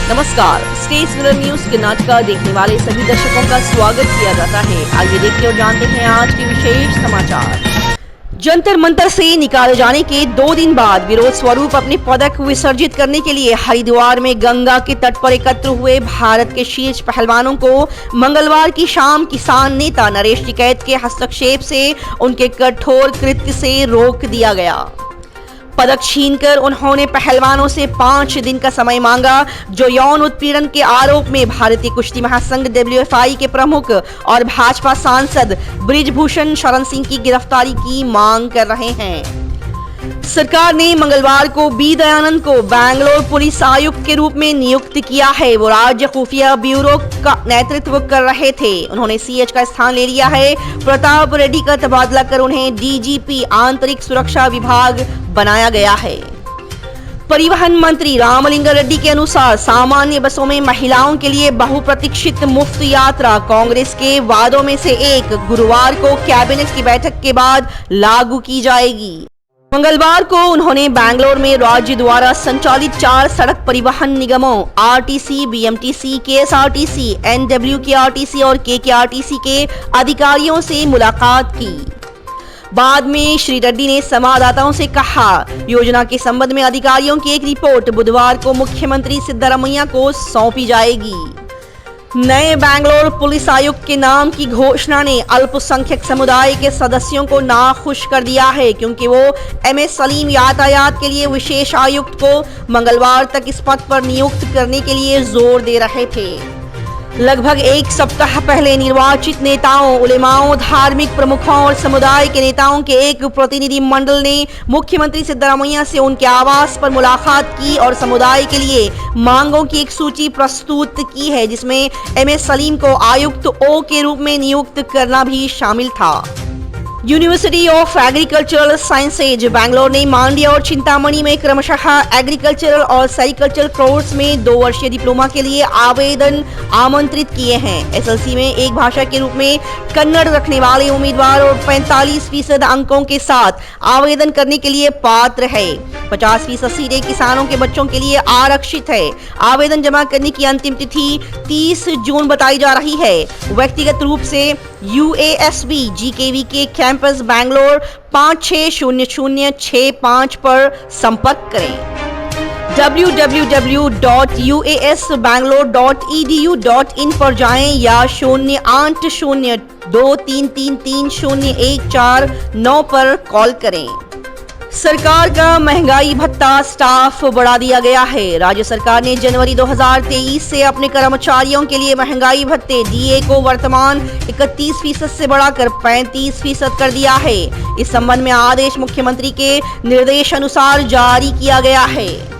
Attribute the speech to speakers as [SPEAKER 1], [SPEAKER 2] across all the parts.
[SPEAKER 1] नमस्कार, states mirror news Karnataka देखने वाले सभी दर्शकों का स्वागत किया जाता है। आइए देखते और जानते हैं आज के विशेष समाचार। जंतर मंतर से निकाले जाने के 2 दिन बाद विरोध स्वरूप अपने पदक विसर्जित करने के लिए हरिद्वार में गंगा के तट पर एकत्र हुए भारत के शीर्ष पहलवानों को मंगलवार की शाम किसान नेता नरेश टिकैत के हस्तक्षेप से उनके कठोर कृत्य से रोक दिया गया। पदक छीनकर उन्होंने पहलवानों से 5 दिन का समय मांगा, जो यौन उत्पीड़न के आरोप में भारतीय कुश्ती महासंघ WFI के प्रमुख और भाजपा सांसद बृजभूषण शरण सिंह की गिरफ्तारी की मांग कर रहे हैं। सरकार ने मंगलवार को बी दयानंद को बैंगलोर पुलिस आयुक्त के रूप में नियुक्त किया है। वो राज्य खुफिया ब्यूरो का नेतृत्व कर रहे थे। उन्होंने CH का स्थान ले लिया है। प्रताप रेड्डी का तबादला कर उन्हें DGP आंतरिक सुरक्षा विभाग बनाया गया है। परिवहन मंत्री रामलिंगा रेड्डी के अनुसार सामान्य बसों में महिलाओं के लिए बहुप्रतीक्षित मुफ्त यात्रा कांग्रेस के वादों में से एक गुरुवार को कैबिनेट की बैठक के बाद लागू की जाएगी। मंगलवार को उन्होंने बैंगलोर में राज्य द्वारा संचालित 4 सड़क परिवहन निगमों RTC, BMTC, KSRTC, NWKRTC और KKRTC के अधिकारियों से मुलाकात की। बाद में श्री रेड्डी ने संवाददाताओं से कहा, योजना के संबंध में अधिकारियों की एक रिपोर्ट बुधवार को मुख्यमंत्री सिद्धरामैया को सौंपी जाएगी। नए बैंगलोर पुलिस आयुक्त के नाम की घोषणा ने अल्पसंख्यक समुदाय के सदस्यों को नाखुश कर दिया है, क्योंकि वो MS सलीम यातायात के लिए विशेष आयुक्त को मंगलवार तक इस पद पर नियुक्त करने के लिए जोर दे रहे थे। लगभग 1 सप्ताह पहले निर्वाचित नेताओं, उलेमाओं, धार्मिक प्रमुखों और समुदाय के नेताओं के एक प्रतिनिधि मंडल ने मुख्यमंत्री सिद्धरामैया से उनके आवास पर मुलाकात की और समुदाय के लिए मांगों की एक सूची प्रस्तुत की है, जिसमें MS सलीम को आयुक्त O के रूप में नियुक्त करना भी शामिल था। University of agricultural sciences Bangalore ने मांड्या और चिंतामणि में क्रमशः एग्रीकल्चरल और सेरिकल्चरल कोर्स में 2 वर्षीय डिप्लोमा के लिए आवेदन आमंत्रित किए हैं। SLC में एक भाषा के रूप में कन्नड़ रखने वाले उम्मीदवार और 45% अंकों के साथ आवेदन करने के लिए पात्र है। 50% सीटें किसानों के बच्चों के लिए आरक्षित है। आवेदन जमा करने की अंतिम तिथि 30 जून बताई जा रही है। व्यक्तिगत रूप से UASB GKV के कैंपस बैंगलोर 560065 पर संपर्क करें। www.uasbangalore.edu.in पर जाएं या 0802333014 पर कॉल करें। सरकार का महंगाई भत्ता स्टाफ बढ़ा दिया गया है। राज्य सरकार ने जनवरी 2023 से अपने कर्मचारियों के लिए महंगाई भत्ते DA को वर्तमान 31% से बढ़ाकर 35% कर दिया है। इस संबंध में आदेश मुख्यमंत्री के निर्देश अनुसार जारी किया गया है।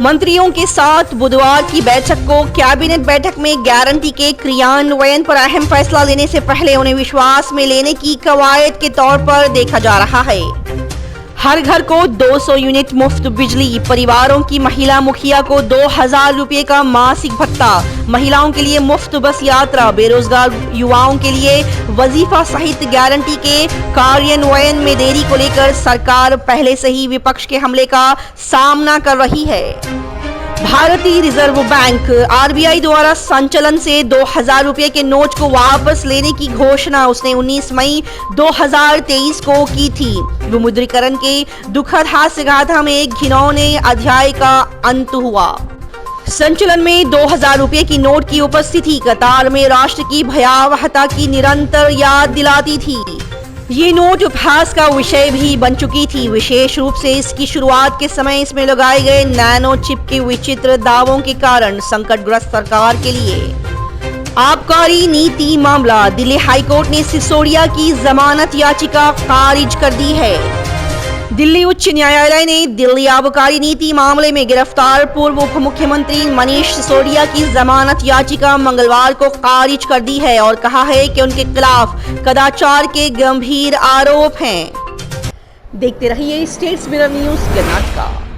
[SPEAKER 1] मंत्रियों के साथ बुधवार की बैठक को कैबिनेट बैठक में गारंटी के क्रियान्वयन पर अहम फैसला लेने से पहले उन्हें विश्वास में लेने की कवायद के तौर पर देखा जा रहा है। हर घर को 200 यूनिट मुफ्त बिजली, परिवारों की महिला मुखिया को 2000 रुपये का मासिक भत्ता, महिलाओं के लिए मुफ्त बस यात्रा, बेरोजगार युवाओं के लिए वजीफा सहित गारंटी के कार्यान्वयन में देरी को लेकर सरकार पहले से ही विपक्ष के हमले का सामना कर रही है। भारतीय रिजर्व बैंक RBI द्वारा संचलन से 2000 रुपये के नोट को वापस लेने की घोषणा उसने 19 मई 2023 को की थी। विमुद्रीकरण के दुखद हास्यगाथा में एक घिनौने अध्याय का अंत हुआ। संचलन में 2000 रुपये की नोट की उपस्थिति कतार में राष्ट्र की भयावहता की निरंतर याद दिलाती थी। ये नोट उपहास का विषय भी बन चुकी थी, विशेष रूप से इसकी शुरुआत के समय इसमें लगाए गए नैनो चिप के विचित्र दावों के कारण संकटग्रस्त सरकार के लिए। आबकारी नीति मामला, दिल्ली हाईकोर्ट ने सिसोदिया की जमानत याचिका खारिज कर दी है। दिल्ली उच्च न्यायालय ने दिल्ली आबकारी नीति मामले में गिरफ्तार पूर्व उप मुख्यमंत्री मनीष सिसोदिया की जमानत याचिका मंगलवार को खारिज कर दी है और कहा है कि उनके खिलाफ कदाचार के गंभीर आरोप हैं। देखते रहिए स्टेट्स मिरर न्यूज कर्नाटका।